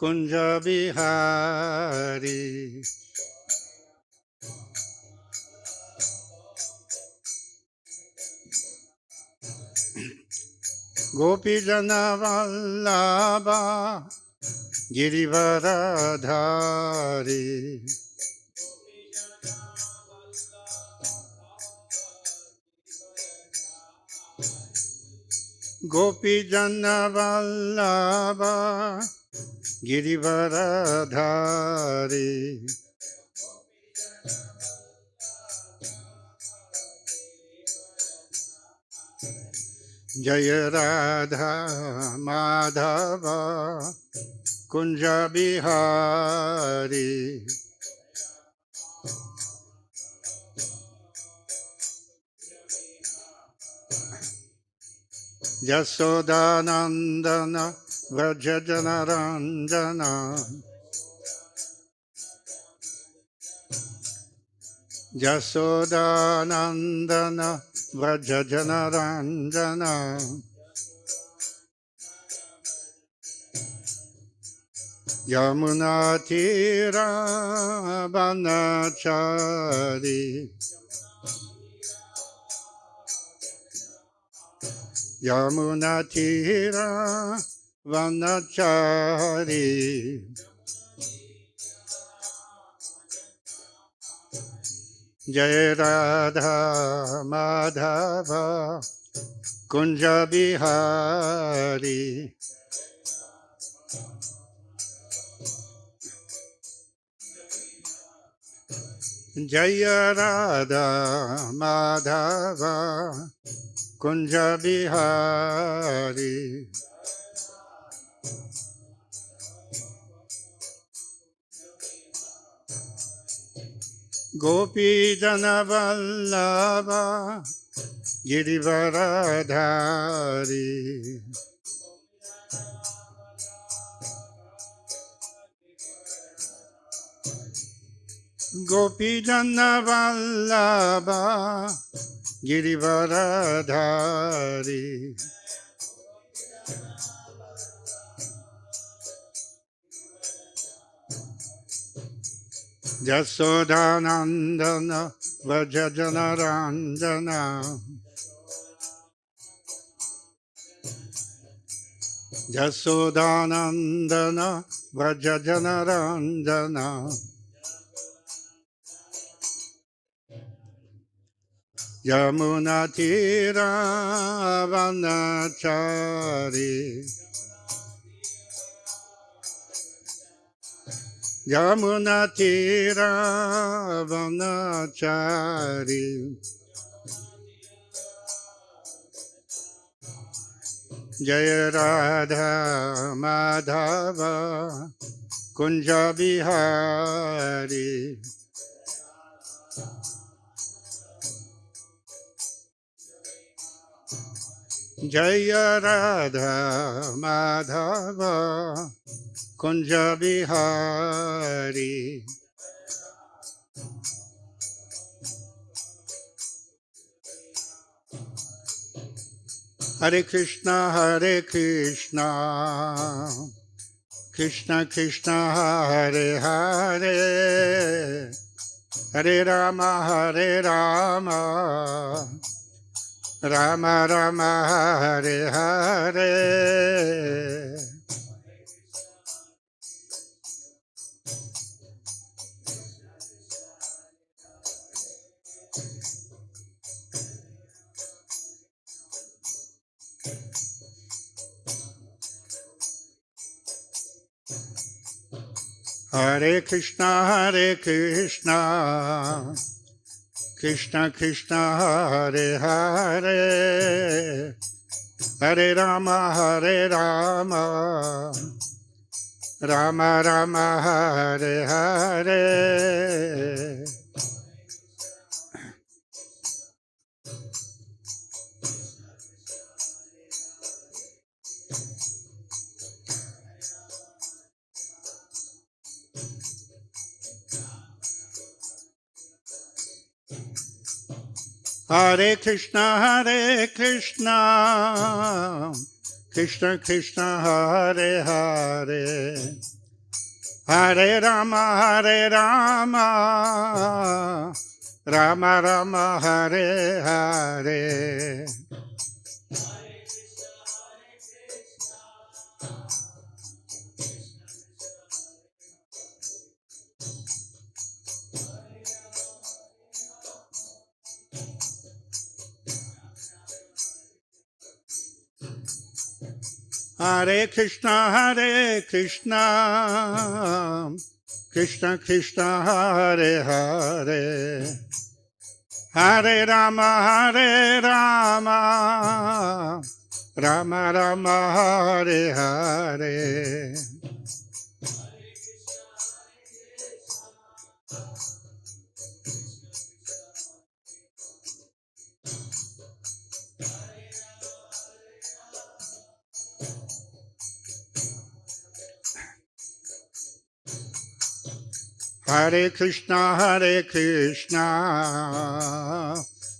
Kunja Bihari. Gopijana Vallabha Girivaradhari. Gopijana Vallabha Girivaradhari. Jaya Radha Madhava Kunja Bihari. Jasodanandana Vrajajanaranjana. Jasodanandana Vrajajanaranjana. Yamuna Tira Banachari. Yamuna Tira Vanachari. Jaya Radha Madhava Kunja Bihari. Jaya Radha Madhava Kunja Bihari. Gopi Jana Vallabha Girivaradhari. Gopi Jana Vallabha Girivaradhari. Jasodanandana Vrajajanaranjana. Jasodanandana Vrajajanaranjana. Yamuna Tira Vanachari. Yamuna Tira Vanachari. Jaya Radha Madhava Kunja Bihari. Jaya Radha Madhava Kunja Bihari. Hare Krishna, Hare Krishna, Krishna Krishna, Hare Hare, Hare Rama, Hare Rama, Rama Rama, Hare Hare. Hare Krishna, Hare Krishna, Krishna Krishna, Hare Hare, Hare Rama, Hare Rama, Rama Rama, Hare Hare. Hare Krishna, Hare Krishna, Krishna Krishna, Hare Hare, Hare Rama, Hare Rama, Rama Rama, Hare Hare. Hare Krishna, Hare Krishna, Krishna Krishna, Hare Hare, Hare Rama, Hare Rama, Rama Rama, Hare Hare. Hare Krishna, Hare Krishna,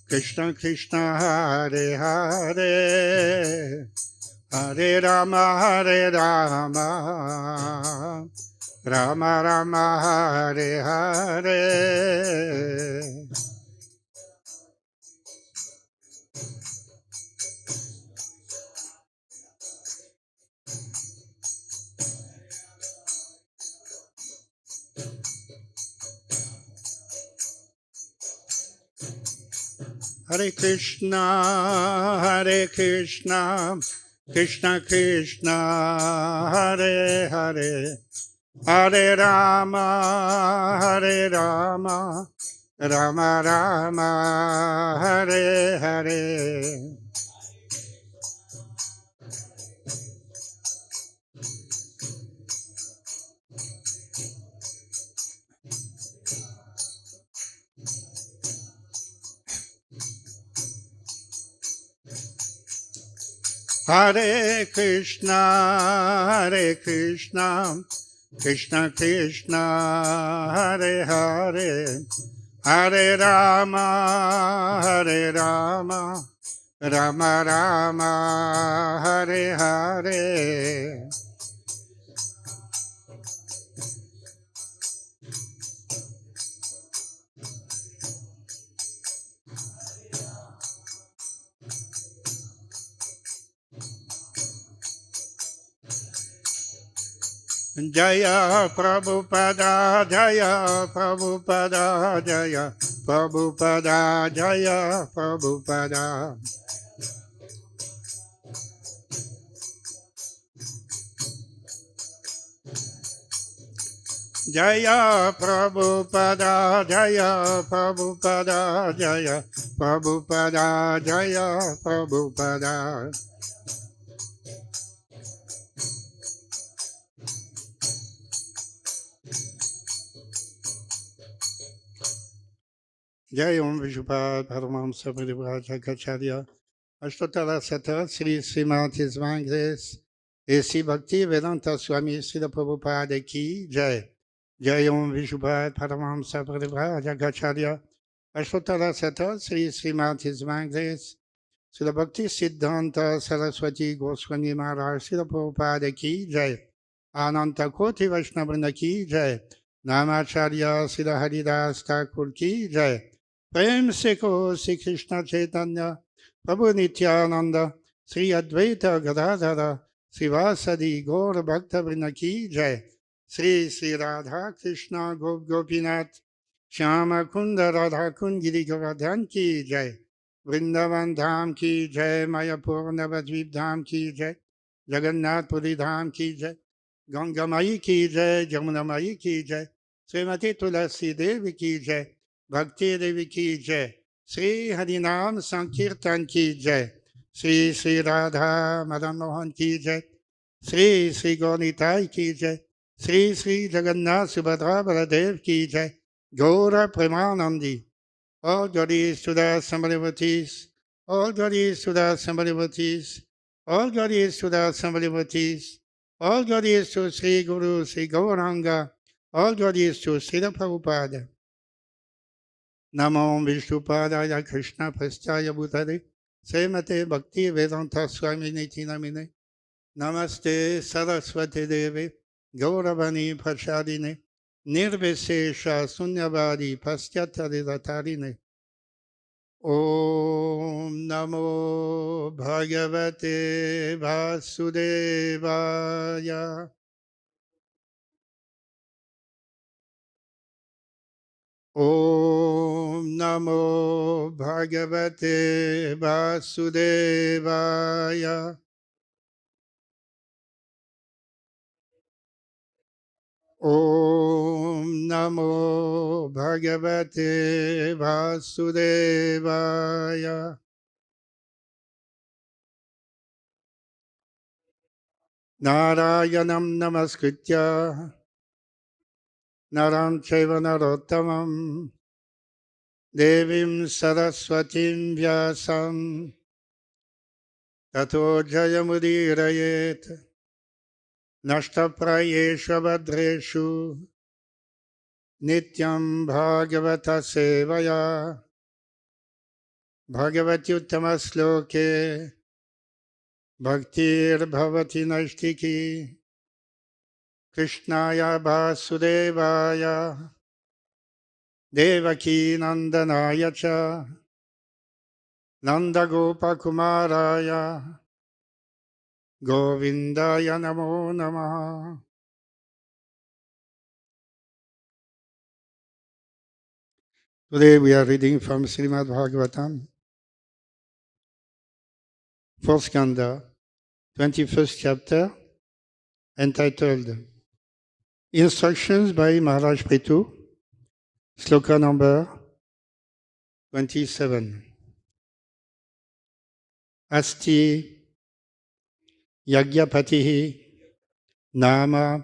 Krishna Krishna, Hare Hare, Hare Rama, Hare Rama, Rama Rama, Hare Hare. Hare Krishna, Hare Krishna, Krishna Krishna, Hare Hare, Hare Rama, Hare Rama, Rama Rama, Hare Hare. Hare Krishna, Hare Krishna, Krishna Krishna, Hare Hare, Hare Rama, Hare Rama, Rama Rama, Hare Hare. Jaya Prabhupada, Jaya Prabhupada, Jaya Prabhupada, Jaya Prabhupada. Jaya Prabhupada, Jaya Prabhupada, Jaya Prabhupada, Jaya Prabhupada. Jai Om Vishupad Paramahamsa Parivraja Kacharya Ashtotara Sata Sri Srimati Svangres et Sri Bhakti Vedanta Swami Srila Prabhupada Ki Jai. Jai Om Vishupad Paramahamsa Parivraja Kacharya Ashtotara Sata Sri Srimati Svangres Srila Bhakti Siddhanta Saraswati Goswami Maharaj Srila Prabhupada Ki Jai. Ananta Koti Vaishnavana Ki Jai. Namacharya Srila Haridas Thakur Ki Jai. प्रेम से को श्री कृष्ण चैतन्य प्रभु नित्यानंद श्री अद्वैत गदाधर श्रीवासदि गौर भक्त वृंद की जय। श्री श्री राधा कृष्ण गोप गोपीनाथ श्याम कुंद राधा कुंज गिरि गोवर्धन की जय। वृंदावन धाम की जय। मायापुर नवद्वीप धाम की जय। जगन्नाथपुरी धाम की जय। गंगामाई की जय। जमुनामाई की जय। श्रीमती तुलसी देवी की जय। भक्ति देवी की जय। श्री हरिनाम संकीर्तन की जय। श्री श्री राधा मदन मोहन की जय। श्री श्री गौनिताई की जय। श्री श्री जगन्नाथ सुभद्रा बलदेव की जय। गौर Premanandi. All glories to the Samalivatis. All glories to the Samalivatis. All glories to the Samalivatis. All glories to Sri Guru Sri Gauranga. All glories to Srila Prabhupada. Namo Vishnupadaya Krishna Prasthaya Bhutale Srimate Bhakti Vedanta Swami Niti Namine Namaste Saraswati Devi Gauravani Prachadine, Nirvesesha Sunyavadi Paschataridatarine. Om Namo Bhagavate Vasudevaya. Om Namo Bhagavate Vasudevaya. Om Namo Bhagavate Vasudevaya. Narayanam Namaskritya Naram Chaiva Narottamam Devim Saraswatim Vyasam Tato Jayamudirayet Nashtaprayeshu Badreshu Nityam Bhagavata Sevaya Bhagavati Uttamasloke Bhaktir Bhavati Naistiki Krishnaya Vasudevaya Devaki Nandanaya Cha Nanda Gopa Kumaraya Govindaya Namo Namaha. Today we are reading from Srimad Bhagavatam, 4th Skanda, 21st chapter, entitled Instructions by Maharaj Prithu, sloka number 27. Asti Yagyapatihi Nama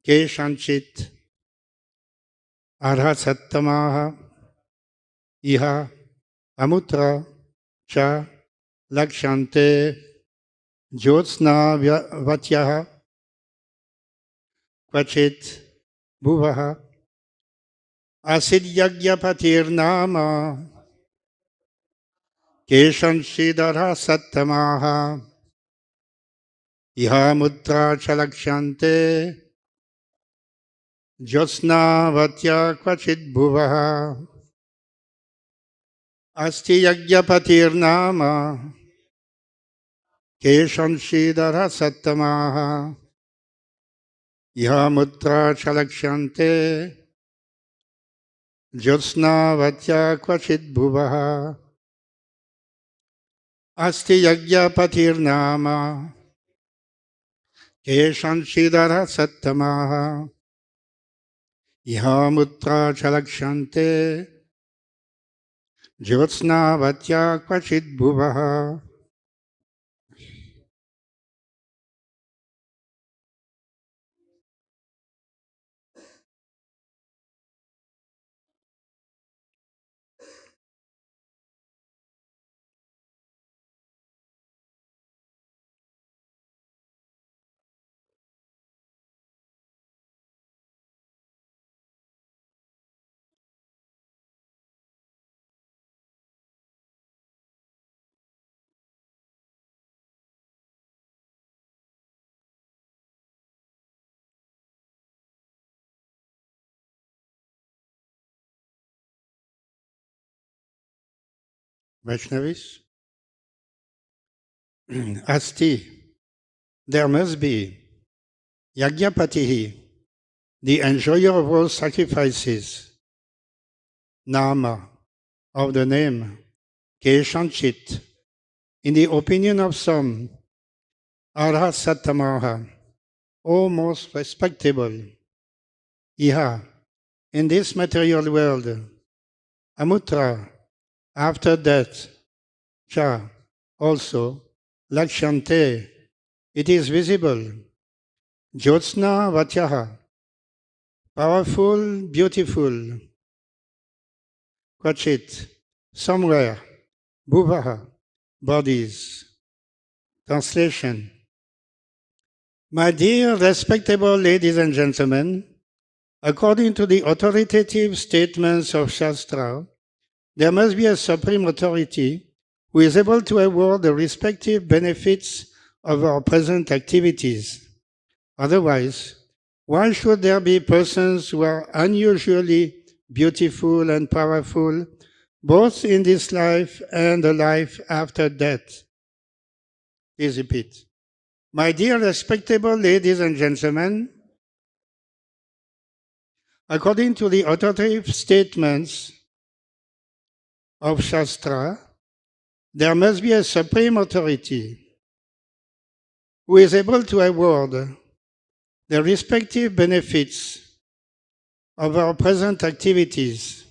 Keshanchit Arhasattamaha Iha Amutra Cha Lakshante Jyotsna Vatyaha Kvachit Bhuvaha Asidyagyapatir Nama Keshanchidara Sattamaha Iha Mutra Chalakshante Jyotsna Vatya Kvachit Bhuvaha Asti Yagyapatir Nama Keshanchidara Sattamaha Iha Mutra Chalakshante Jyotsna Vatya Kvachit Bhuvaha Asti Yagyapatir Nama Keshanchidara Sattamaha Iha Mutra Chalakshante Jyotsna Vatya Kvachit Bhuvaha. Vaishnavis, Asti, there must be Yagyapatihi, the enjoyer of all sacrifices, Nama, of the name, Keshanchit, in the opinion of some, Arhasatamaha, O most respectable, Iha, in this material world, Amutra, after death, Cha, also, Lakshante, it is visible, Jyotsna Vatyaha, powerful, beautiful, Kvachit, somewhere, Bhuvaha, bodies. Translation. My dear respectable ladies and gentlemen, according to the authoritative statements of Shastra, there must be a supreme authority who is able to award the respective benefits of our present activities. Otherwise, Why should there be persons who are unusually beautiful and powerful, both in this life and the life after death? Please repeat. My dear respectable ladies and gentlemen, according to the authoritative statements of Shastra, there must be a supreme authority who is able to award the respective benefits of our present activities.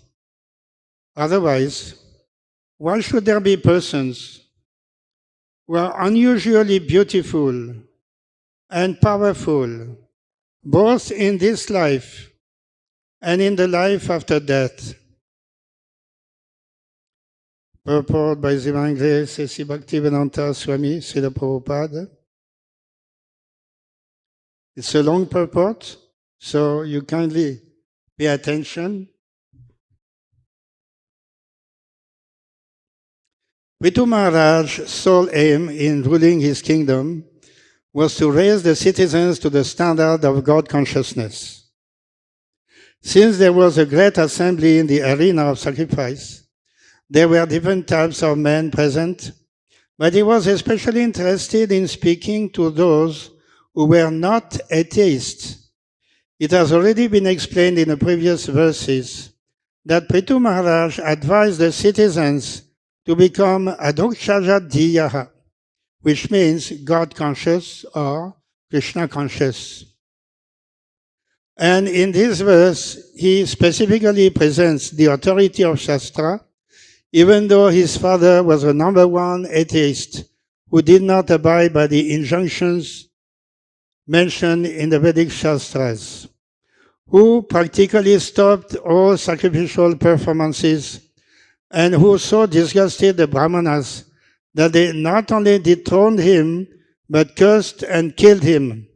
Otherwise, why should there be persons who are unusually beautiful and powerful, both in this life and in the life after death? Purport by His Divine Grace A.C. Bhaktivedanta Swami Srila Prabhupada. It's a long purport, so you kindly pay attention. Prithu Maharaj's sole aim in ruling his kingdom was to raise the citizens to the standard of God consciousness. Since there was a great assembly in the arena of sacrifice, there were different types of men present, but he was especially interested in speaking to those who were not atheists. It has already been explained in the previous verses that Prithu Maharaj advised the citizens to become Adokshaja Dhiyaha, which means God conscious or Krishna conscious. And in this verse, he specifically presents the authority of Shastra, even though his father was the number one atheist who did not abide by the injunctions mentioned in the Vedic Shastras, who practically stopped all sacrificial performances, and who so disgusted the Brahmanas that they not only dethroned him, but cursed and killed him.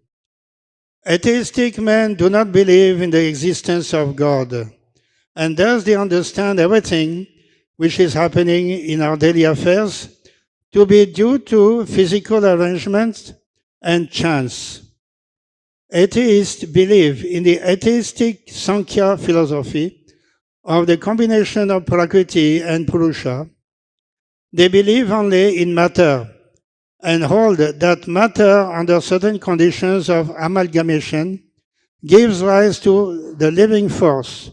Atheistic men do not believe in the existence of God, and thus they understand everything which is happening in our daily affairs to be due to physical arrangements and chance. Atheists believe in the atheistic Sankhya philosophy of the combination of Prakriti and Purusha. They believe only in matter and hold that matter under certain conditions of amalgamation gives rise to the living force,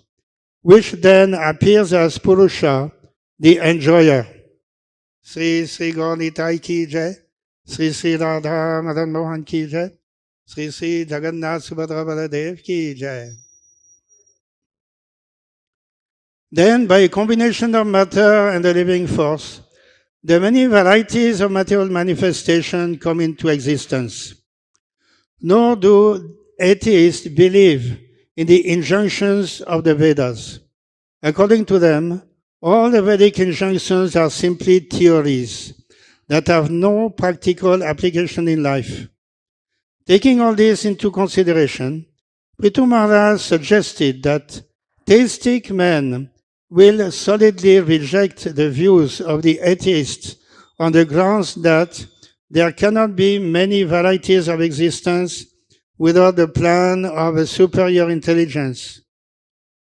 which then appears as Purusha, the enjoyer. Sri Sri Gaurnitai ki jai, Sri Sri Radha Madan Mohan ki jai, Sri Sri Jagannath Subhadra Baladev ki jai. Then, by a combination of matter and the living force, the many varieties of material manifestation come into existence. Nor do atheists believe in the injunctions of the Vedas. According to them, all the Vedic injunctions are simply theories that have no practical application in life. Taking all this into consideration, Prithu Maharaj suggested that theistic men will solidly reject the views of the atheists on the grounds that there cannot be many varieties of existence without the plan of a superior intelligence.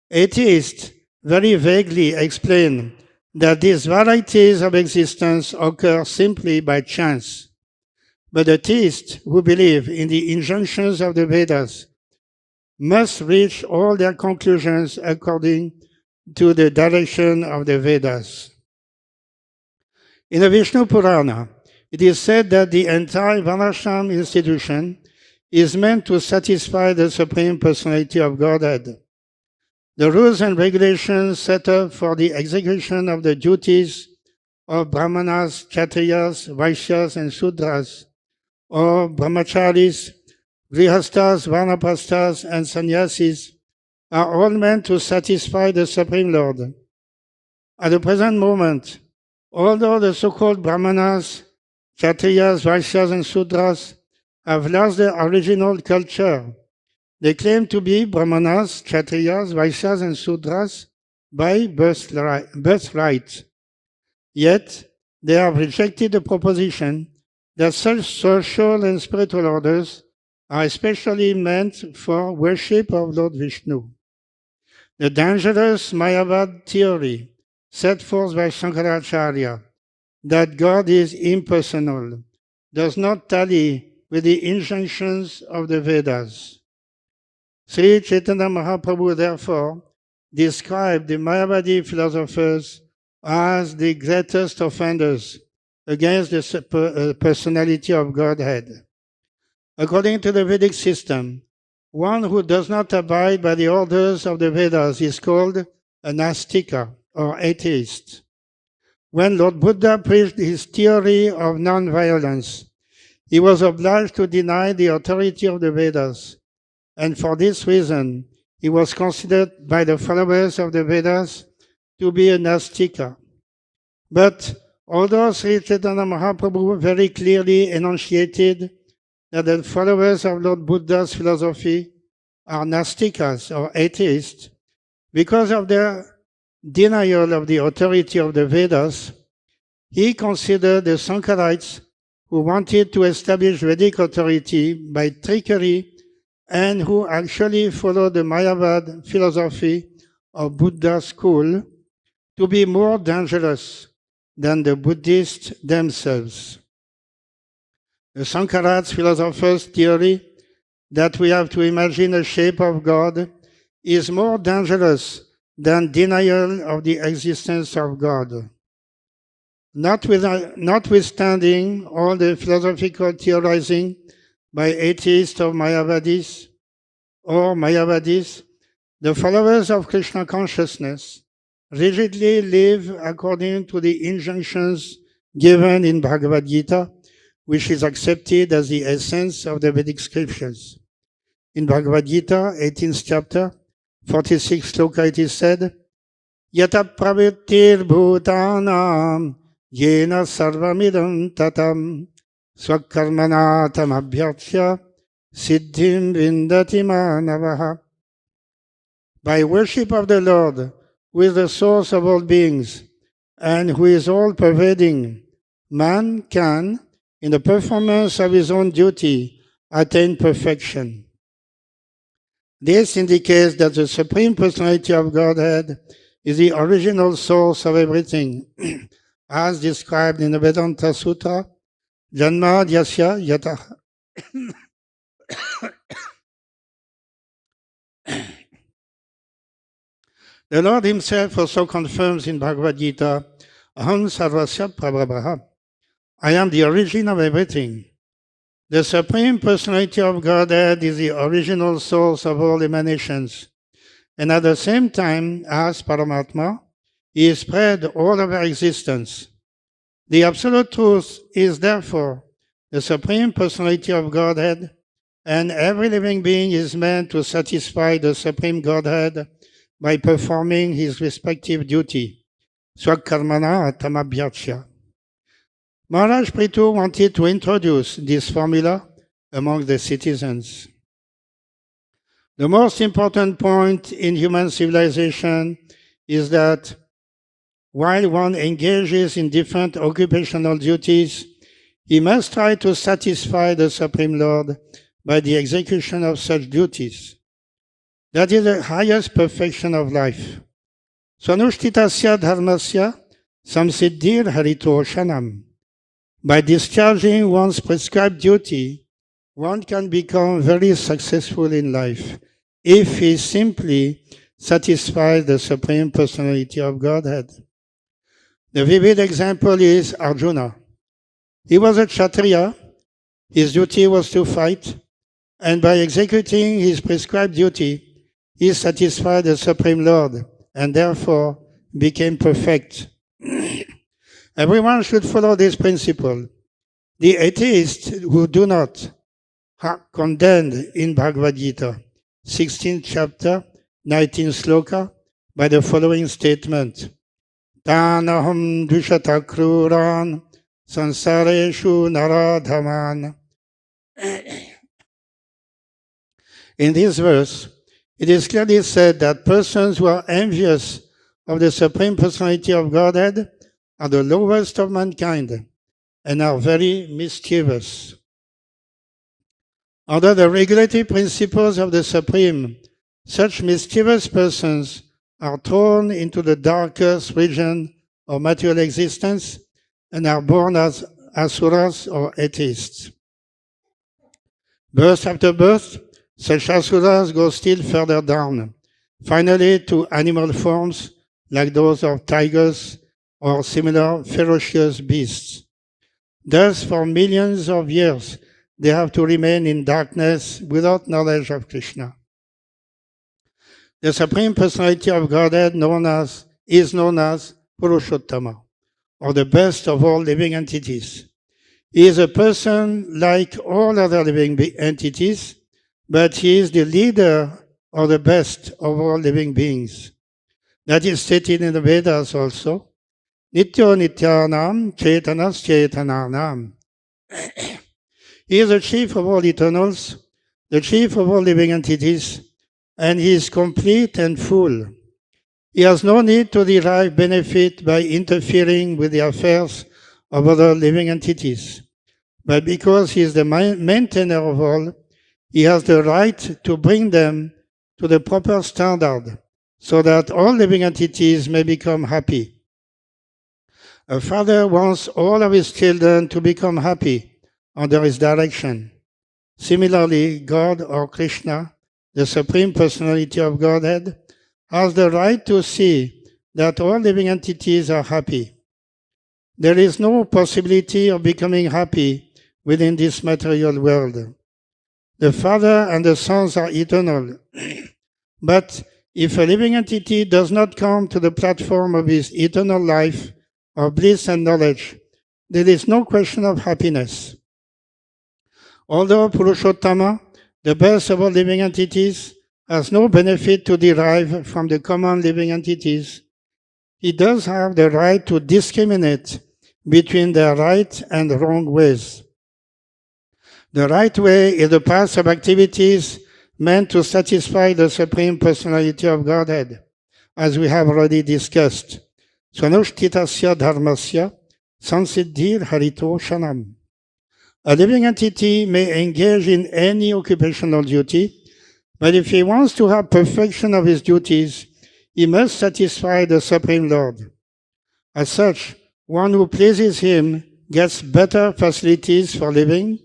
Atheists very vaguely explain that these varieties of existence occur simply by chance. But the theists who believe in the injunctions of the Vedas must reach all their conclusions according to the direction of the Vedas. In the Vishnu Purana, it is said that the entire Varnashram institution is meant to satisfy the Supreme Personality of Godhead. The rules and regulations set up for the execution of the duties of Brahmanas, Kshatriyas, Vaishyas, and Sudras, or Brahmacharis, Grihastas, Vanaprasthas, and Sannyasis, are all meant to satisfy the Supreme Lord. At the present moment, although the so-called Brahmanas, Kshatriyas, Vaishyas, and Sudras have lost their original culture, they claim to be Brahmanas, Kshatriyas, Vaishyas, and Sudras by birthright. Yet, they have rejected the proposition that such social and spiritual orders are especially meant for worship of Lord Vishnu. The dangerous Mayavad theory set forth by Shankaracharya that God is impersonal does not tally with the injunctions of the Vedas. Sri Chaitanya Mahaprabhu therefore described the Mayavadi philosophers as the greatest offenders against the personality of Godhead. According to the Vedic system, one who does not abide by the orders of the Vedas is called a Nastika or atheist. When Lord Buddha preached his theory of non-violence, he was obliged to deny the authority of the Vedas, and for this reason, he was considered by the followers of the Vedas to be a Nastika. But although Sri Chaitanya Mahaprabhu very clearly enunciated that the followers of Lord Buddha's philosophy are Nastikas or atheists, because of their denial of the authority of the Vedas, he considered the Sankarites who wanted to establish Vedic authority by trickery and who actually followed the Mayavad philosophy of Buddha's school to be more dangerous than the Buddhists themselves. The Sankara's philosophers' theory that we have to imagine a shape of God is more dangerous than denial of the existence of God. Notwithstanding all the philosophical theorizing by atheists or Mayavadis, the followers of Krishna consciousness rigidly live according to the injunctions given in Bhagavad Gita, which is accepted as the essence of the Vedic scriptures. In Bhagavad Gita, 18th chapter, 46th sloka, it is said, Yata pravittir bhutanam yena sarvamidam tatam swakarmana tamabhyarthya siddhim vindati manavaha. By worship of the Lord, who is the source of all beings and who is all-pervading, man can, in the performance of his own duty, attain perfection. This indicates that the Supreme Personality of Godhead is the original source of everything, as described in the Vedanta Sutra, Janma Dyasya Yatah. The Lord himself also confirms in Bhagavad Gita, Aham Sarvasya Prabhabaha. I am the origin of everything. The Supreme Personality of Godhead is the original source of all emanations. And at the same time, as Paramatma, he is spread all over existence. The Absolute Truth is therefore the Supreme Personality of Godhead, and every living being is meant to satisfy the Supreme Godhead by performing his respective duty. Swakarmana tamabhyarthya. Maharaj Prithu wanted to introduce this formula among the citizens. The most important point in human civilization is that while one engages in different occupational duties, he must try to satisfy the Supreme Lord by the execution of such duties. That is the highest perfection of life. Swanushthitasya dharmasya samsiddhir haritoshanam. By discharging one's prescribed duty, one can become very successful in life if he simply satisfies the Supreme Personality of Godhead. The vivid example is Arjuna. He was a Kshatriya, his duty was to fight, and by executing his prescribed duty, he satisfied the Supreme Lord and therefore became perfect. Everyone should follow this principle. The atheists who do not are condemned in Bhagavad Gita, 16th chapter, 19th sloka, by the following statement. Tanaham dvishata kruran sansareshu naradhaman. In this verse, it is clearly said that persons who are envious of the Supreme Personality of Godhead are the lowest of mankind and are very mischievous. Under the regulative principles of the Supreme, such mischievous persons are thrown into the darkest region of material existence and are born as asuras or atheists. Birth after birth, such asuras go still further down, finally to animal forms like those of tigers or similar ferocious beasts. Thus, for millions of years, they have to remain in darkness without knowledge of Krishna. The Supreme Personality of Godhead is known as Purushottama, or the best of all living entities. He is a person like all other living entities, but he is the leader or the best of all living beings. That is stated in the Vedas also. Nityo Nityanam Chaitanas Chaitananam. He is the chief of all eternals, the chief of all living entities, and he is complete and full. He has no need to derive benefit by interfering with the affairs of other living entities. But because he is the maintainer of all, he has the right to bring them to the proper standard so that all living entities may become happy. A father wants all of his children to become happy under his direction. Similarly, God or Krishna, the Supreme Personality of Godhead, has the right to see that all living entities are happy. There is no possibility of becoming happy within this material world. The Father and the Sons are eternal. But if a living entity does not come to the platform of his eternal life, of bliss and knowledge, there is no question of happiness. Although Purushottama, the best of all living entities, has no benefit to derive from the common living entities, he does have the right to discriminate between their right and wrong ways. The right way is the path of activities meant to satisfy the Supreme Personality of Godhead, as we have already discussed. Swanushthitasya dharmasya sansiddhir harito shanam. A living entity may engage in any occupational duty, but if he wants to have perfection of his duties, he must satisfy the Supreme Lord. As such, one who pleases him gets better facilities for living,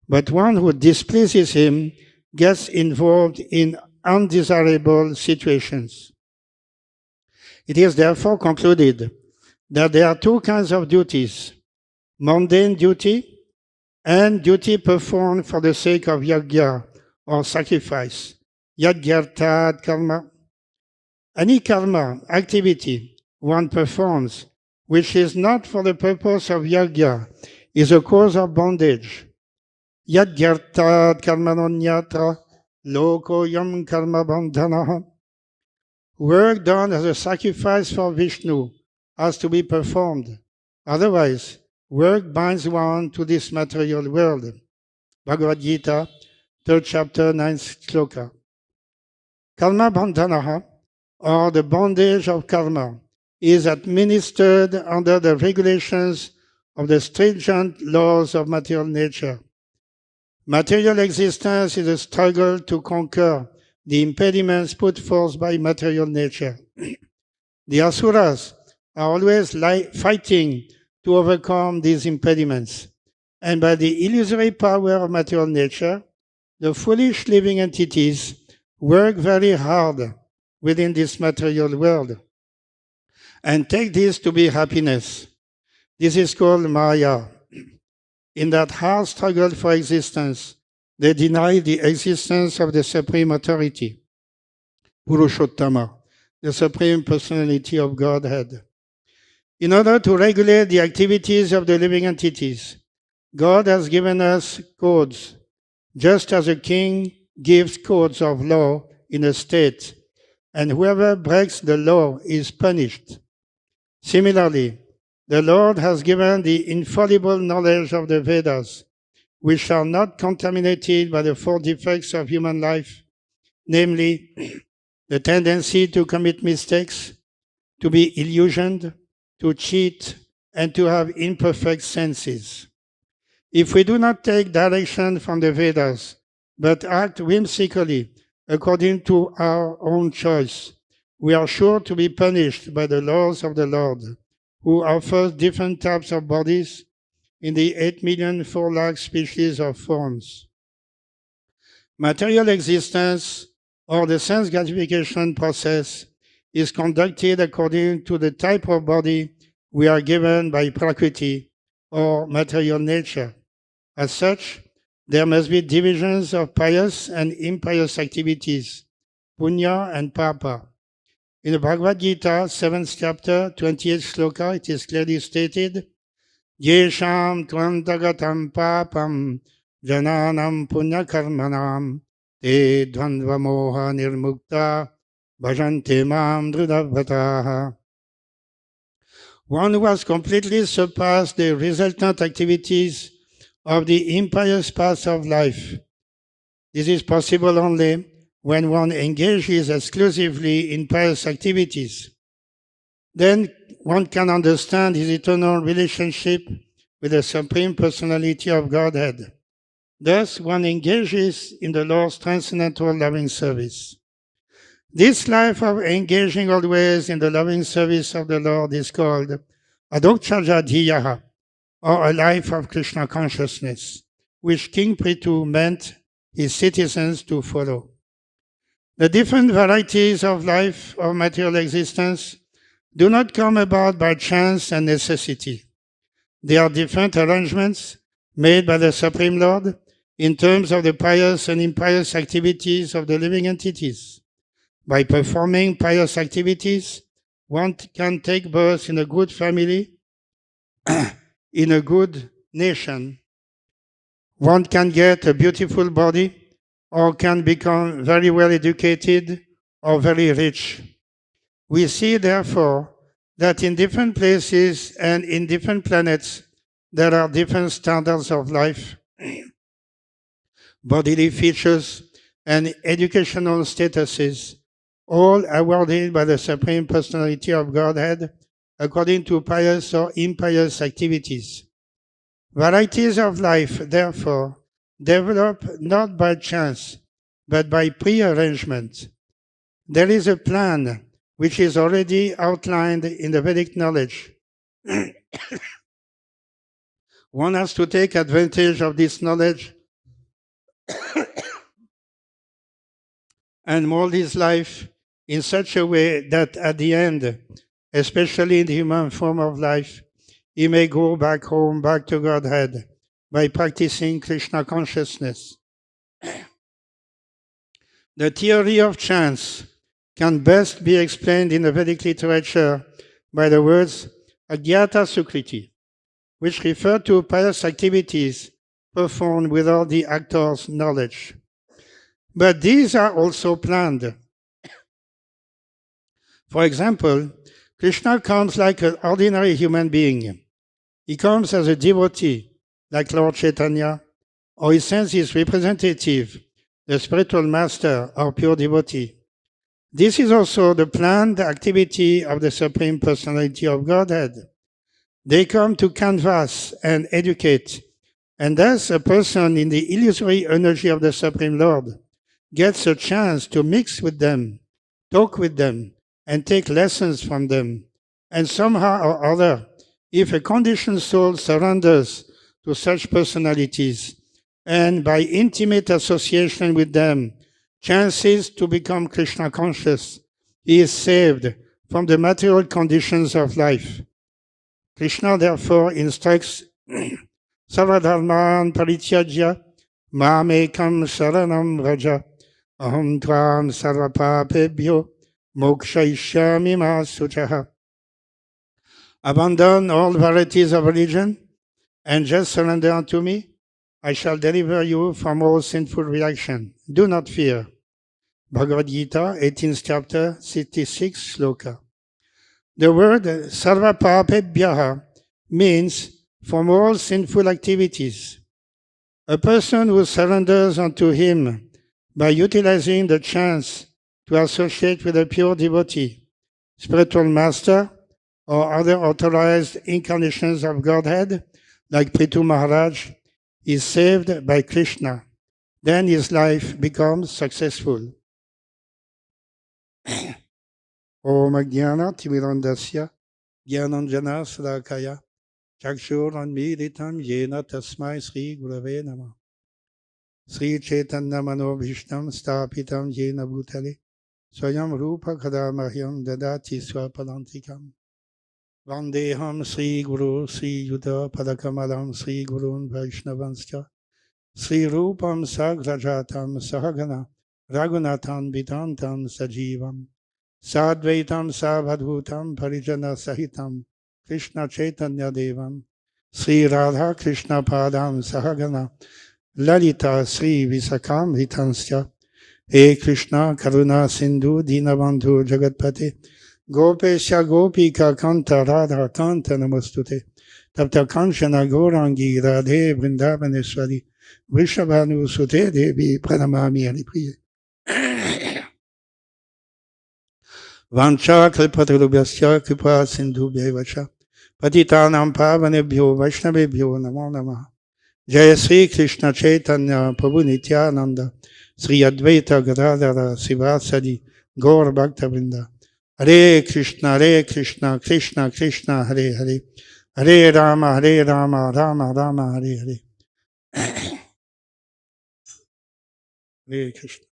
but one who displeases him gets involved in undesirable situations. It is therefore concluded that there are two kinds of duties: mundane duty and duty performed for the sake of yajna or sacrifice, yajnarthat karma. Any karma, activity, one performs, which is not for the purpose of yajna, is a cause of bondage. Yajnarthat karmanonyatra loko yam karma bandhanaha. Work done as a sacrifice for Vishnu has to be performed. Otherwise, work binds one to this material world. Bhagavad Gita, 3rd chapter, 9th shloka. Karma bandhanaha, or the bondage of karma, is administered under the regulations of the stringent laws of material nature. Material existence is a struggle to conquer the impediments put forth by material nature. The asuras are always fighting to overcome these impediments, and by the illusory power of material nature, the foolish living entities work very hard within this material world and take this to be happiness. This is called Maya. In that hard struggle for existence, they deny the existence of the Supreme Authority, Purushottama, the Supreme Personality of Godhead. In order to regulate the activities of the living entities, God has given us codes, just as a king gives codes of law in a state, and whoever breaks the law is punished. Similarly, the Lord has given the infallible knowledge of the Vedas, which are not contaminated by the four defects of human life, namely the tendency to commit mistakes, to be illusioned, to cheat, and to have imperfect senses. If we do not take direction from the Vedas, but act whimsically according to our own choice, we are sure to be punished by the laws of the Lord, who offers different types of bodies in the 8,004,000,000 species of forms. Material existence, or the sense gratification process, is conducted according to the type of body we are given by Prakriti, or material nature. As such, there must be divisions of pious and impious activities, punya and papa. In the Bhagavad Gita, 7th chapter, 28th sloka, it is clearly stated, Yesham tvantagatam papam jananam punya karmanam te dvandva moha nirmukta bhajante mam dhrudavataha. One who has completely surpassed the resultant activities of the impious path of life. This is possible only when one engages exclusively in pious activities. Then one can understand his eternal relationship with the Supreme Personality of Godhead. Thus, one engages in the Lord's transcendental loving service. This life of engaging always in the loving service of the Lord is called Adokchaja Dhiyaha, or a life of Krishna consciousness, which King Prithu meant his citizens to follow. The different varieties of life or material existence do not come about by chance and necessity. They are different arrangements made by the Supreme Lord in terms of the pious and impious activities of the living entities. By performing pious activities, one can take birth in a good family, in a good nation. One can get a beautiful body, or can become very well educated or very rich. We see, therefore, that in different places and in different planets, there are different standards of life, bodily features, and educational statuses, all awarded by the Supreme Personality of Godhead according to pious or impious activities. Varieties of life, therefore, develop not by chance, but by prearrangement. There is a plan which is already outlined in the Vedic knowledge. One has to take advantage of this knowledge and mold his life in such a way that at the end, especially in the human form of life, he may go back home, back to Godhead, by practicing Krishna consciousness. The theory of chance can best be explained in the Vedic literature by the words Agyata Sukriti, which refer to pious activities performed without the actor's knowledge. But these are also planned. For example, Krishna comes like an ordinary human being. He comes as a devotee, like Lord Chaitanya, or he sends his representative, the spiritual master or pure devotee. This is also the planned activity of the Supreme Personality of Godhead. They come to canvass and educate, and thus a person in the illusory energy of the Supreme Lord gets a chance to mix with them, talk with them, and take lessons from them. And somehow or other, if a conditioned soul surrenders to such personalities, and by intimate association with them, chances to become Krishna conscious, he is saved from the material conditions of life. Krishna therefore instructs Sarvadharman Parityajya Mamekam Sharanam Vraja Aham Tvam Sarvapapebhyo Mokshayishyami Masuchaha. Abandon all varieties of religion and just surrender unto me. I shall deliver you from all sinful reaction. Do not fear. Bhagavad Gita, 18th chapter, 66th sloka. The word sarva papebhyaha means from all sinful activities. A person who surrenders unto him by utilizing the chance to associate with a pure devotee, spiritual master, or other authorized incarnations of Godhead, like Prithu Maharaj, is saved by Krishna. then his life becomes successful. Om Jnana Timirandasya Jnananjana Sadakaya Chakshuranmilitam Yena Tasmai Sri Gurave Namah. Sri Chaitanya Manobhishtam Stapitam Yena Bhutale Swayam Rupa Kadamahyam Dadati Swapadantikam Vandeham Sri Guru Sri Yuddha Padakamalam Sri Gurun Vaishnavanscha Sri Rupam Sagrajatam Sahagana Raghunathan Vidantam Sajivam Sadvaitam Savadhutam Parijana Sahitam Krishna Chaitanya Devam Sri Radha Krishna Padam Sahagana Lalita Sri Visakam Hitansya He Krishna Karuna Sindhu Dinabandhu Jagatpate Gopesha Gopika Kanta Radha Kanta Namostute Tapta Kanchana Gaurangi Radhe Vrindavaneshwari Vrishabhanu Sute Devi Pranamami. Allez prier. Vancha Kalpatarubhyasya Kripa Sindhu Bhaivacha Patitanam Pavanebhyo Vaishnavebhyo Namo Namah. Jai Sri Krishna Chaitanya Prabhu Nityananda Sri Advaita Gadadhara Sivasadi Gaur Bhakta Vrinda. Hare Krishna Krishna Krishna Hare Hare Hare Rama Rama Rama Hare Hare. Hare Krishna.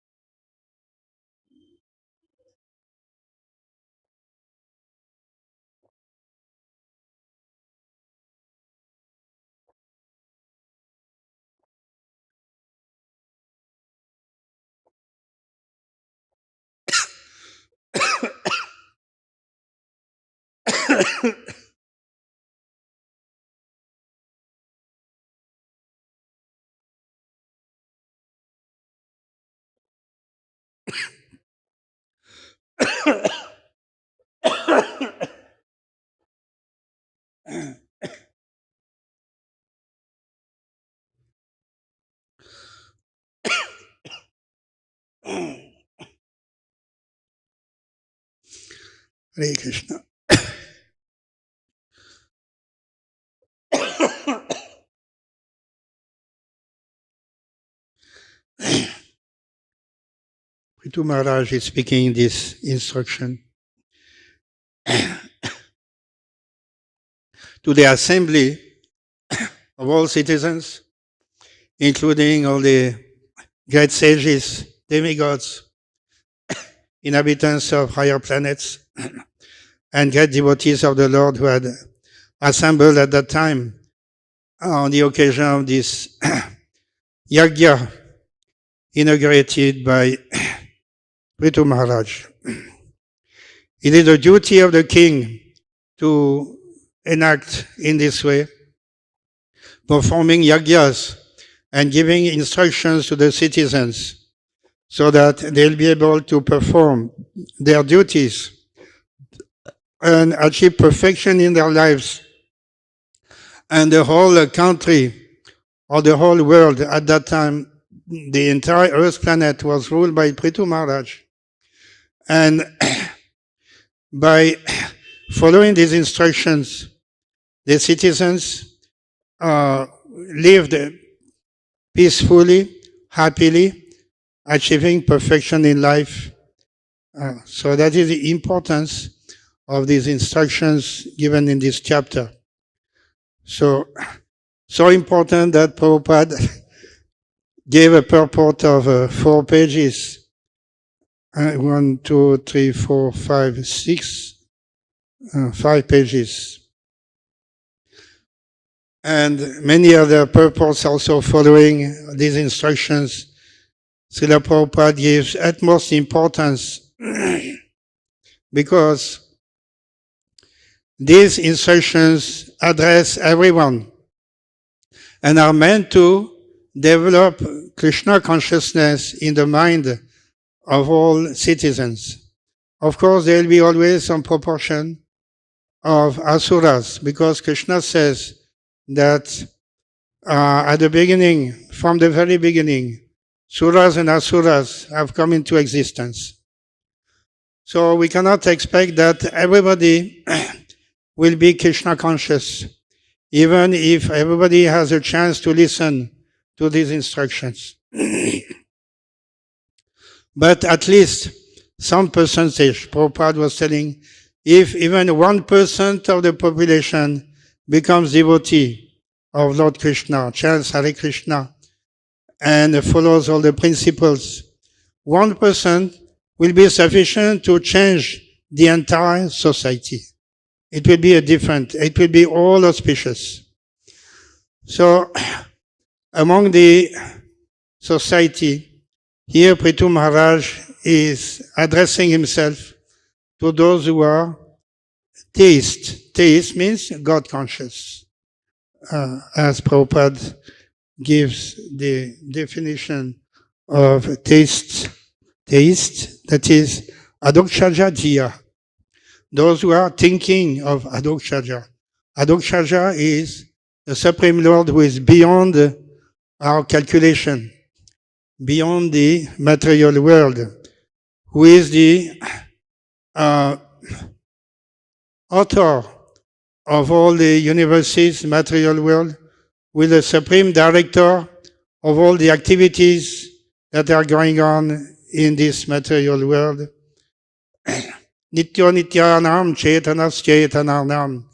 Hare Krishna. Prithu Maharaj is speaking this instruction to the assembly of all citizens, including all the great sages, demigods, inhabitants of higher planets, and great devotees of the Lord who had assembled at that time on the occasion of this yajna inaugurated by Prithu Maharaj. It is the duty of the king to enact in this way, performing yajnas and giving instructions to the citizens so that they'll be able to perform their duties and achieve perfection in their lives. And the whole country or the whole world at that time, the entire Earth planet was ruled by Prithu Maharaj. And by following these instructions, the citizens lived peacefully, happily, achieving perfection in life. So that is the importance of these instructions given in this chapter. So important that Prabhupada gave a purport of 4 pages. 1, 2, 3, 4, 5, 6, 5 pages. And many other purports also following these instructions. Srila Prabhupada gives utmost importance because these instructions address everyone and are meant to develop Krishna consciousness in the mind of all citizens. Of course, there will be always some proportion of asuras, because Krishna says that at the beginning, from the very beginning, suras and asuras have come into existence. So we cannot expect that everybody will be Krishna conscious, even if everybody has a chance to listen to these instructions. But at least some percentage, Prabhupada was telling, if even 1% of the population becomes devotee of Lord Krishna, chants Hare Krishna, and follows all the principles, 1% will be sufficient to change the entire society. It will be it will be all auspicious. So, among the society, here Prithu Maharaj is addressing himself to those who are theists. Theist means God conscious. As Prabhupada gives the definition of theist, that is adokshaja jiya. Those who are thinking of adokshaja. Adokshaja is the Supreme Lord who is beyond our calculation, beyond the material world, who is the author of all the universes, material world, with the supreme director of all the activities that are going on in this material world. Nityo Nityanam Chetanas Chetananam.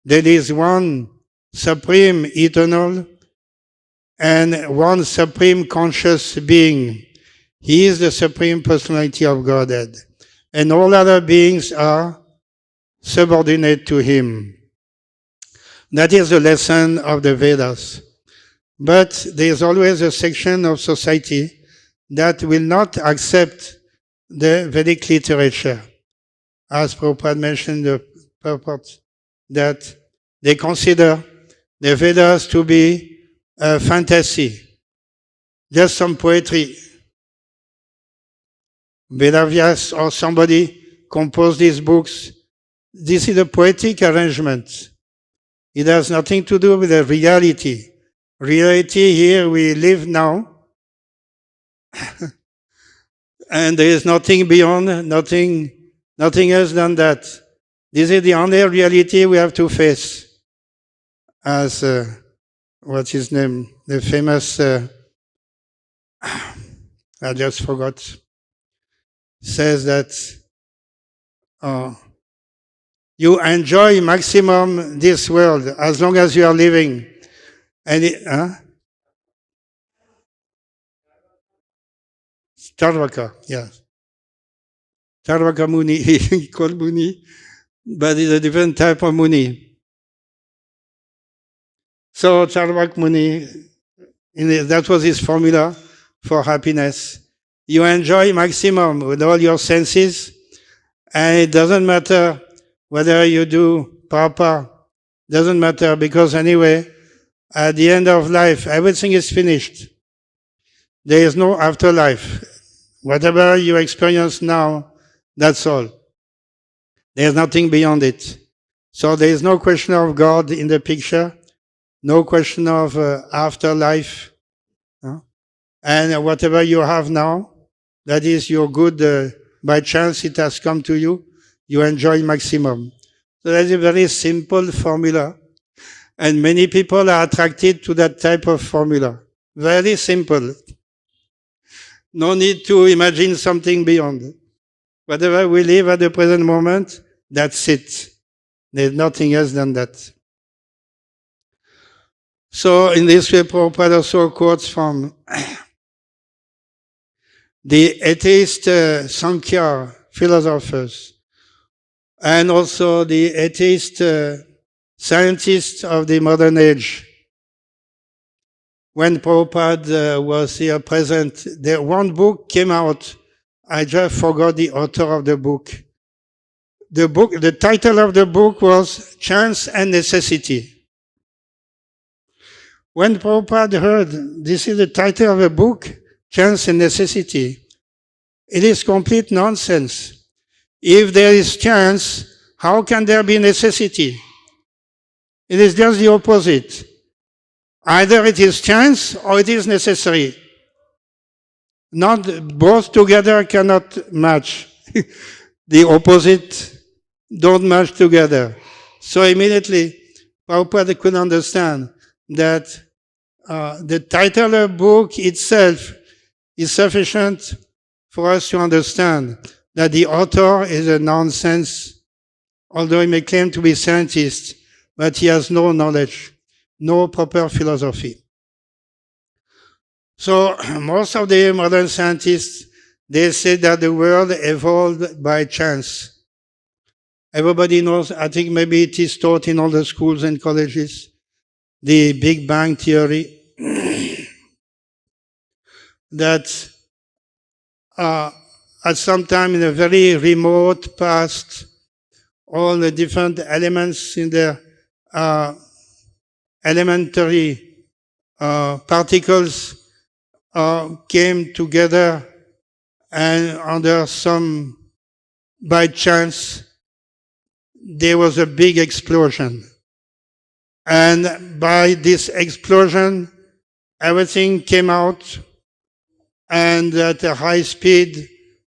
There is one supreme eternal and one supreme conscious being. He is the supreme personality of Godhead. And all other beings are subordinate to him. That is the lesson of the Vedas. But there is always a section of society that will not accept the Vedic literature. As Prabhupada mentioned the purport, that they consider the Vedas to be a fantasy, just some poetry. Vedavyas or somebody composed these books. This is a poetic arrangement. It has nothing to do with the reality. Reality here we live now. And there is nothing beyond, nothing else than that. This is the only reality we have to face. As, what's his name? The famous, I just forgot, says that you enjoy maximum this world as long as you are living. And Charvaka, yes. Charvaka Muni, he called Muni, but it's a different type of Muni. So Charvak Muni, that was his formula for happiness. You enjoy maximum with all your senses, and it doesn't matter whether you do papa, doesn't matter, because anyway, at the end of life, everything is finished. There is no afterlife. Whatever you experience now, that's all. There is nothing beyond it. So there is no question of God in the picture, no question of afterlife. And whatever you have now, that is your good, by chance it has come to you, you enjoy maximum. So that's a very simple formula. And many people are attracted to that type of formula. Very simple. No need to imagine something beyond. Whatever we live at the present moment, that's it. There's nothing else than that. So in this way, Prabhupada also quotes from the atheist Sankhya philosophers, and also the atheist scientists of the modern age. When Prabhupada was here present, one book came out. I just forgot the author of the book. The title of the book was Chance and Necessity. When Prabhupada heard, this is the title of a book, Chance and Necessity, it is complete nonsense. If there is chance, how can there be necessity? It is just the opposite. Either it is chance or it is necessary. Not both together cannot match. The opposite don't match together. So immediately, Prabhupada could understand that the title of the book itself is sufficient for us to understand that the author is a nonsense, although he may claim to be a scientist, but he has no knowledge, no proper philosophy. So most of the modern scientists, they say that the world evolved by chance. Everybody knows, I think maybe it is taught in all the schools and colleges, the Big Bang theory, that at some time in a very remote past, all the different elements in the elementary particles came together, and under some, by chance, there was a big explosion. And by this explosion, everything came out, and at a high speed,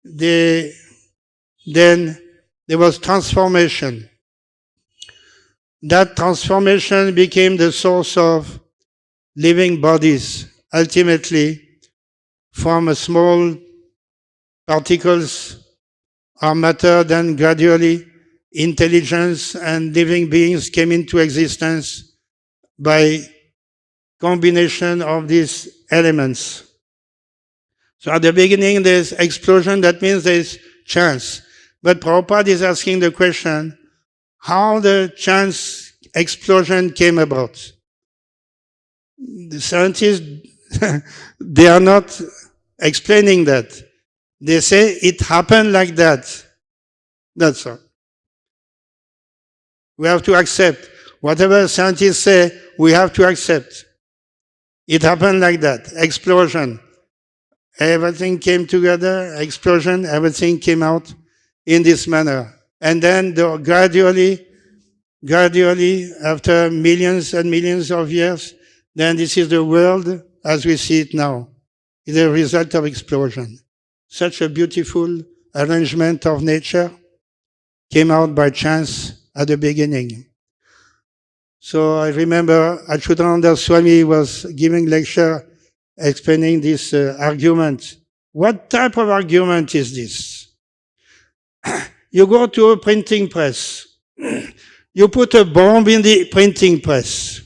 then there was transformation. That transformation became the source of living bodies, ultimately, from small particles or matter, then gradually intelligence and living beings came into existence by combination of these elements. So at the beginning there's explosion, that means there's chance. But Prabhupada is asking the question, how the chance explosion came about. The scientists, they are not explaining that. They say it happened like that. That's all. We have to accept. Whatever scientists say, we have to accept. It happened like that. Explosion. Everything came together, explosion, everything came out in this manner. And then gradually, after millions and millions of years, then this is the world as we see it now. It's a result of explosion. Such a beautiful arrangement of nature came out by chance at the beginning. So I remember Achyutananda Swami was giving lecture explaining this argument. What type of argument is this? You go to a printing press. You put a bomb in the printing press.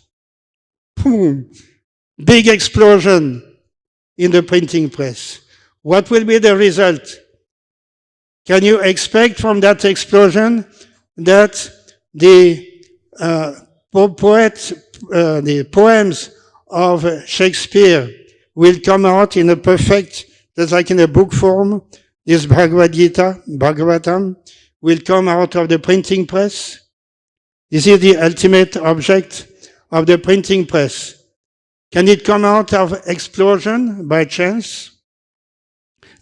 Boom! Big explosion in the printing press. What will be the result? Can you expect from that explosion that the the poems of Shakespeare will come out in a perfect, just like in a book form? This Bhagavad Gita, Bhagavatam, will come out of the printing press? This is the ultimate object of the printing press. Can it come out of explosion by chance?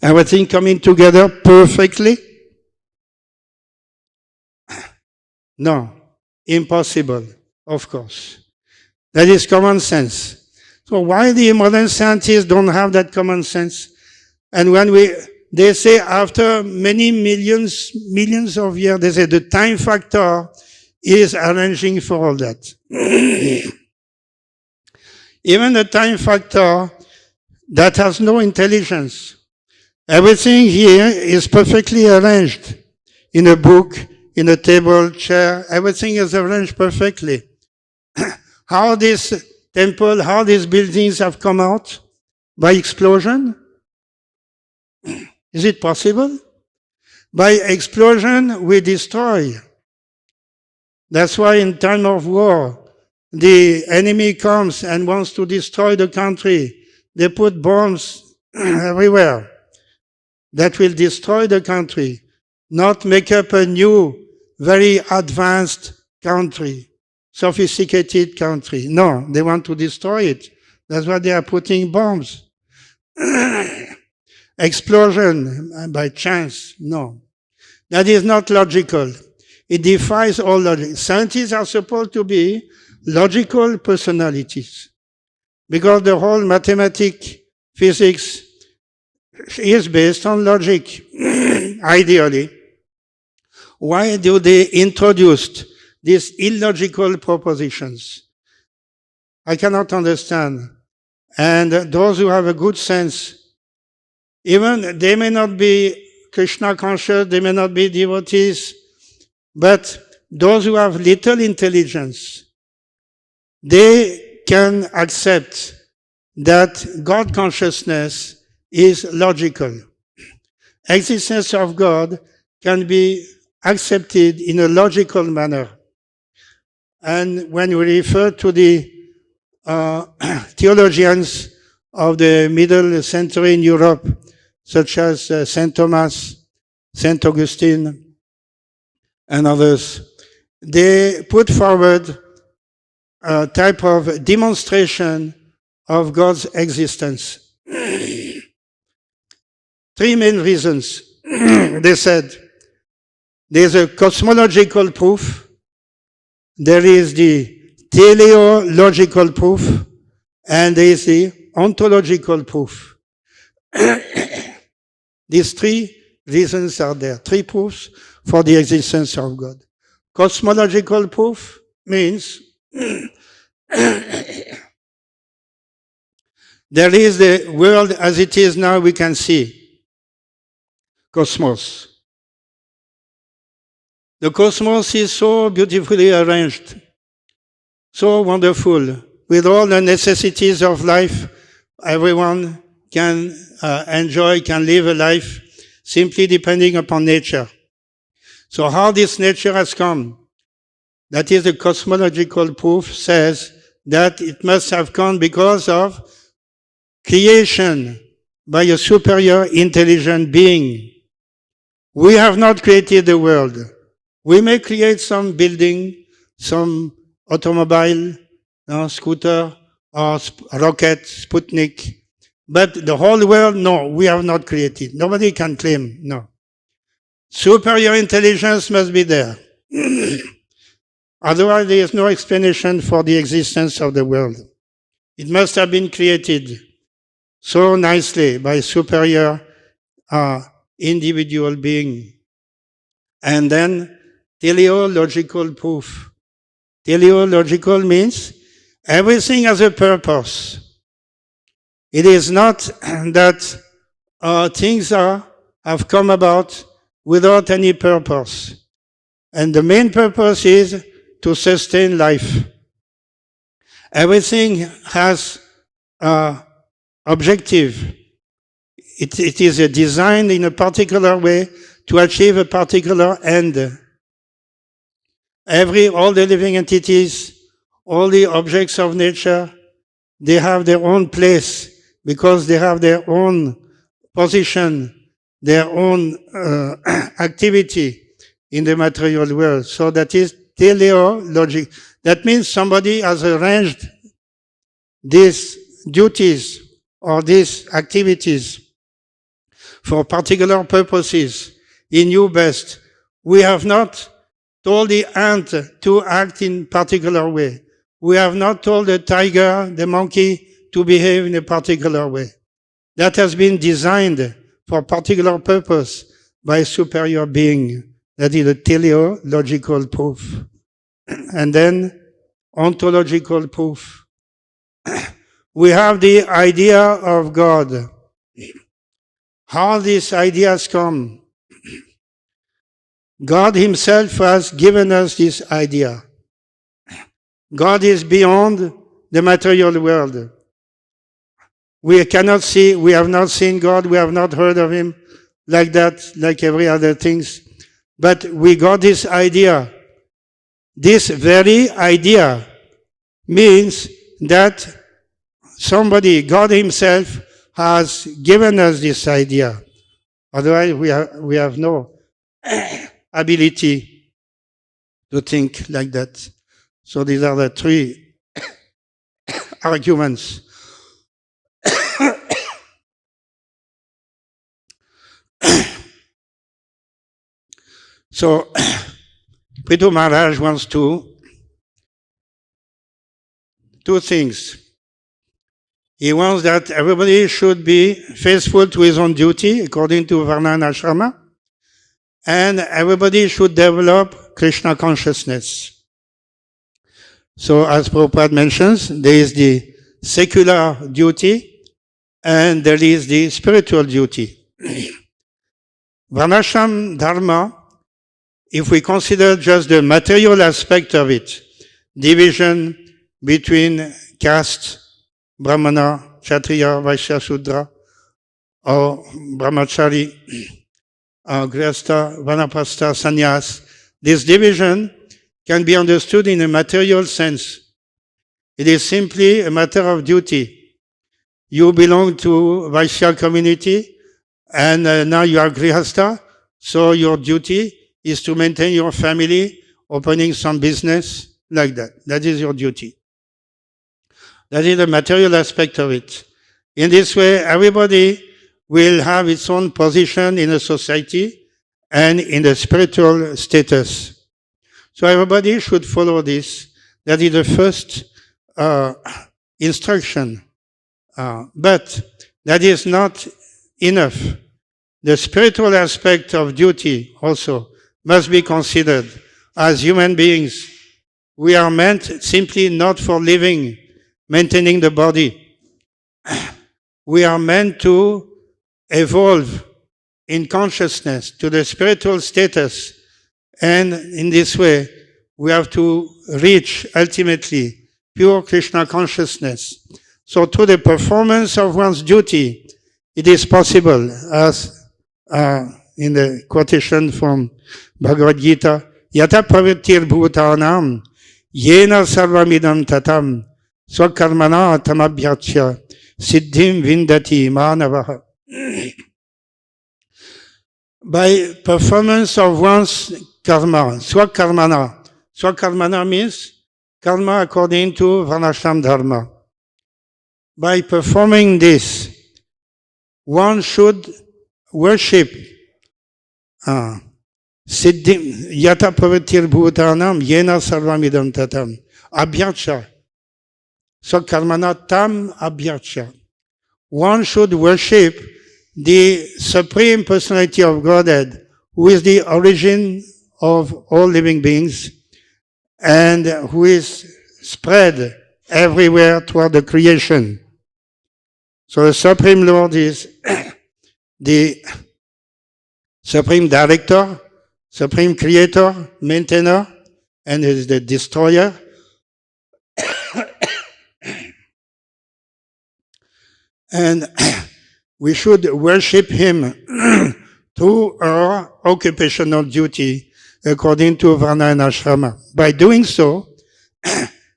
Everything coming together perfectly? No, impossible, of course. That is common sense. So why the modern scientists don't have that common sense? And when they say after many millions of years, they say the time factor is arranging for all that. Even the time factor that has no intelligence. Everything here is perfectly arranged in a book, in a table, chair. Everything is arranged perfectly. How this temple, how these buildings have come out? By explosion? Is it possible? By explosion, we destroy. That's why in time of war, the enemy comes and wants to destroy the country. They put bombs everywhere that will destroy the country, not make up a new, very advanced country, sophisticated country. No, they want to destroy it. That's why they are putting bombs. Explosion by chance, no. That is not logical. It defies all logic. Scientists are supposed to be logical personalities, because the whole mathematics, physics is based on logic, ideally. Why do they introduce these illogical propositions? I cannot understand. And those who have a good sense Even they may not be Krishna conscious, they may not be devotees, but those who have little intelligence, they can accept that God consciousness is logical. Existence of God can be accepted in a logical manner. And when we refer to the theologians of the middle century in Europe, such as Saint Thomas, Saint Augustine, and others, they put forward a type of demonstration of God's existence. Three main reasons. They said there's a cosmological proof, there is the teleological proof, and there is the ontological proof. These three reasons are there, three proofs for the existence of God. Cosmological proof means there is the world as it is now, we can see. Cosmos. The cosmos is so beautifully arranged, so wonderful, with all the necessities of life. Everyone can enjoy, can live a life simply depending upon nature. So how this nature has come, that is the cosmological proof, says that it must have come because of creation by a superior intelligent being. We have not created the world. We may create some building, some automobile, scooter, or rocket, Sputnik, but the whole world, no, we have not created. Nobody can claim, no. Superior intelligence must be there. Otherwise, there is no explanation for the existence of the world. It must have been created so nicely by superior individual being. And then teleological proof. Teleological means everything has a purpose. It is not that things have come about without any purpose. And the main purpose is to sustain life. Everything has objective. It is designed in a particular way to achieve a particular end. All the living entities, all the objects of nature, they have their own place because they have their own position, their own activity in the material world. So that is teleologic. That means somebody has arranged these duties or these activities for particular purposes. He knew best. We have not told the ant to act in particular way. We have not told the tiger, the monkey, to behave in a particular way. That has been designed for a particular purpose by a superior being. That is a teleological proof. And then ontological proof. We have the idea of God. How these ideas come? God himself has given us this idea. God is beyond the material world. We cannot see, we have not seen God, we have not heard of him like that, like every other things. But we got this idea. This very idea means that somebody, God himself, has given us this idea. Otherwise, we have no ability to think like that. So these are the three arguments. So, Prithu Maharaj wants two things. He wants that everybody should be faithful to his own duty, according to Varna and Ashrama, and everybody should develop Krishna consciousness. So, as Prabhupada mentions, there is the secular duty, and there is the spiritual duty. Varnashram Dharma, if we consider just the material aspect of it, division between caste, Brahmana, Kshatriya, Vaishya, Shudra, or Brahmachari, Grihastha, Vanaprastha, Sannyas, this division can be understood in a material sense. It is simply a matter of duty. You belong to Vaishya community, and now you are Grihastha, so your duty is to maintain your family, opening some business, like that. That is your duty. That is the material aspect of it. In this way, everybody will have its own position in a society and in the spiritual status. So everybody should follow this. That is the first instruction. But that is not enough. The spiritual aspect of duty also must be considered. As human beings, we are meant simply not for living, maintaining the body. We are meant to evolve in consciousness to the spiritual status. And in this way, we have to reach ultimately pure Krishna consciousness. So through the performance of one's duty, it is possible, as in the quotation from Bhagavad Gita, Yata pravrittir bhutanam yena sarvamidam tatam swakarmana tamabhyachya siddhim vindati manavaha. By performance of one's karma, swakarmana. Swakarmana means karma according to Varnashram Dharma. By performing this, one should worship Siddhim Yata Pravritir Bhutanam Yena Sarvamidam Tatam Abhyacha. Swakarmana Tam Abhyacha. One should worship the Supreme Personality of Godhead, who is the origin of all living beings and who is spread everywhere toward the creation. So the Supreme Lord is the Supreme Director, Supreme Creator, Maintainer, and is the Destroyer. And we should worship Him through our occupational duty according to Varna and Ashrama. By doing so,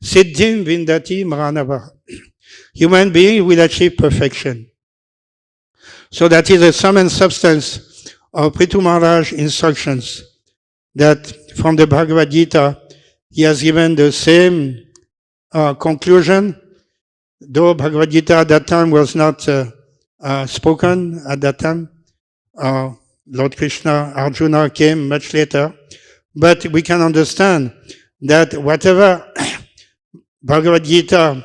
Siddhim Vindati Maranava. Human being will achieve perfection. So that is the sum and substance of Prithu Maharaj's instructions, that from the Bhagavad Gita, he has given the same conclusion, though Bhagavad Gita at that time was not spoken at that time. Lord Krishna, Arjuna came much later. But we can understand that whatever Bhagavad Gita,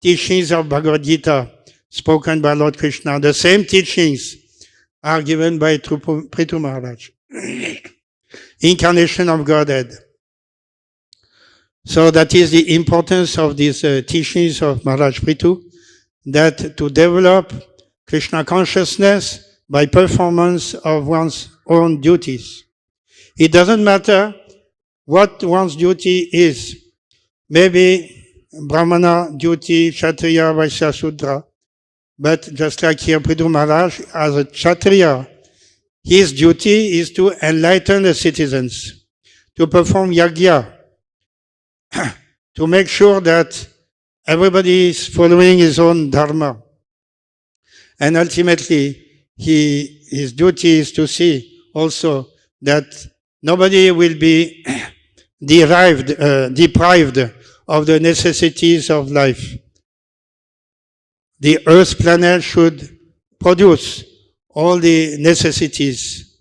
teachings of Bhagavad Gita spoken by Lord Krishna, the same teachings are given by Prithu Maharaj, incarnation of Godhead. So that is the importance of these teachings of Maharaj Prithu, that to develop Krishna consciousness by performance of one's own duties. It doesn't matter what one's duty is. Maybe Brahmana duty, Kshatriya, Vaishya, Shudra. But just like here, Prithu Maharaj, as a Kshatriya, his duty is to enlighten the citizens, to perform yajna, to make sure that everybody is following his own dharma. And ultimately, his duty is to see also that nobody will be deprived of the necessities of life. The Earth planet should produce all the necessities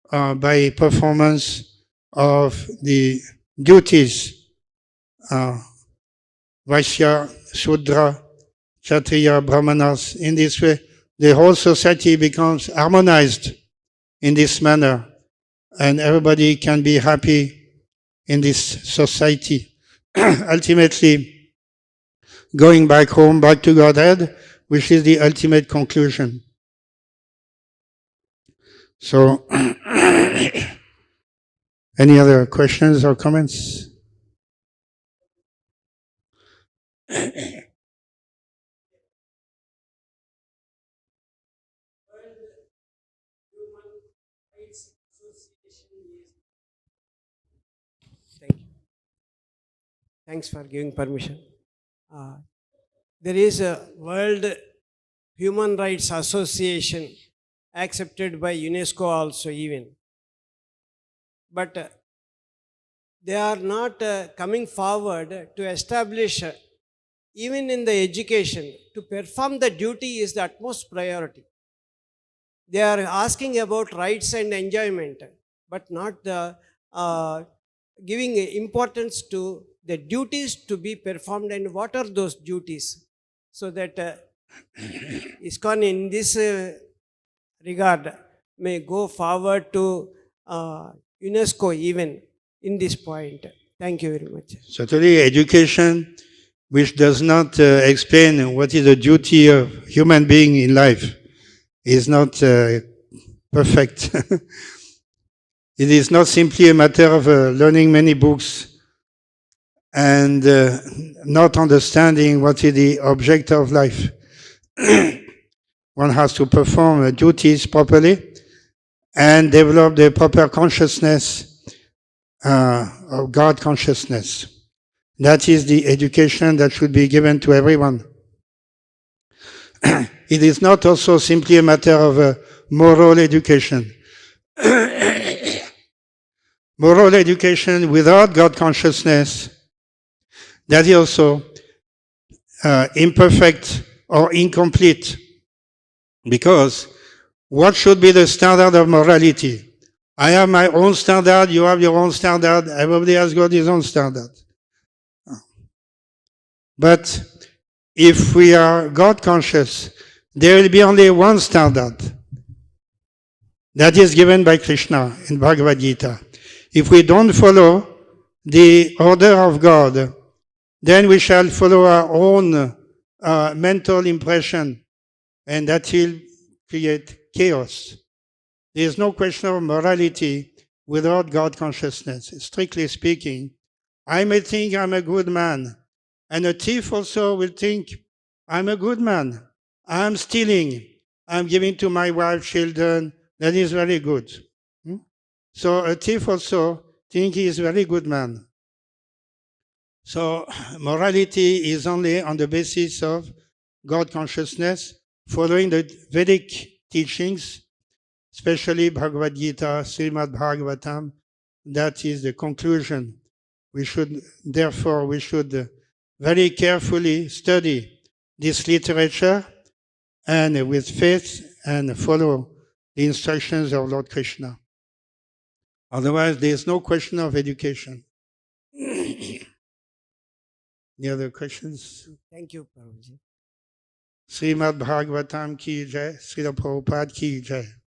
by performance of the duties. Vaishya, Shudra, Kshatriya, Brahmanas. In this way, the whole society becomes harmonized in this manner, and everybody can be happy in this society. Ultimately, going back home, back to Godhead, which is the ultimate conclusion. So, any other questions or comments? Thank you. Thanks for giving permission. Uh, there is a World Human Rights Association accepted by UNESCO also even, but they are not coming forward to establish even in the education to perform the duty is the utmost priority. They are asking about rights and enjoyment, but not the giving importance to the duties to be performed and what are those duties, so that ISKCON in this regard may go forward to UNESCO even in this point. Thank you very much. Certainly, education which does not explain what is the duty of human being in life is not perfect. It is not simply a matter of learning many books and not understanding what is the object of life. One has to perform duties properly and develop the proper consciousness of God consciousness. That is the education that should be given to everyone. It is not also simply a matter of moral education. Moral education without God consciousness, that is also imperfect or incomplete. Because what should be the standard of morality? I have my own standard, you have your own standard, everybody has got his own standard. But if we are God conscious, there will be only one standard. That is given by Krishna in Bhagavad Gita. If we don't follow the order of God, then we shall follow our own mental impression, and that will create chaos. There is no question of morality without God consciousness. Strictly speaking, I may think I'm a good man, and a thief also will think, I'm a good man. I'm stealing. I'm giving to my wife, children. That is very good. So a thief also think he is a very good man. So morality is only on the basis of God consciousness, following the Vedic teachings, especially Bhagavad Gita, Srimad Bhagavatam. That is the conclusion. We should very carefully study this literature and with faith and follow the instructions of Lord Krishna. Otherwise, there is no question of education. Any other questions? Thank you, Prabhuji. Srimad Bhagavatam ki jai, Srila Prabhupada ki jai.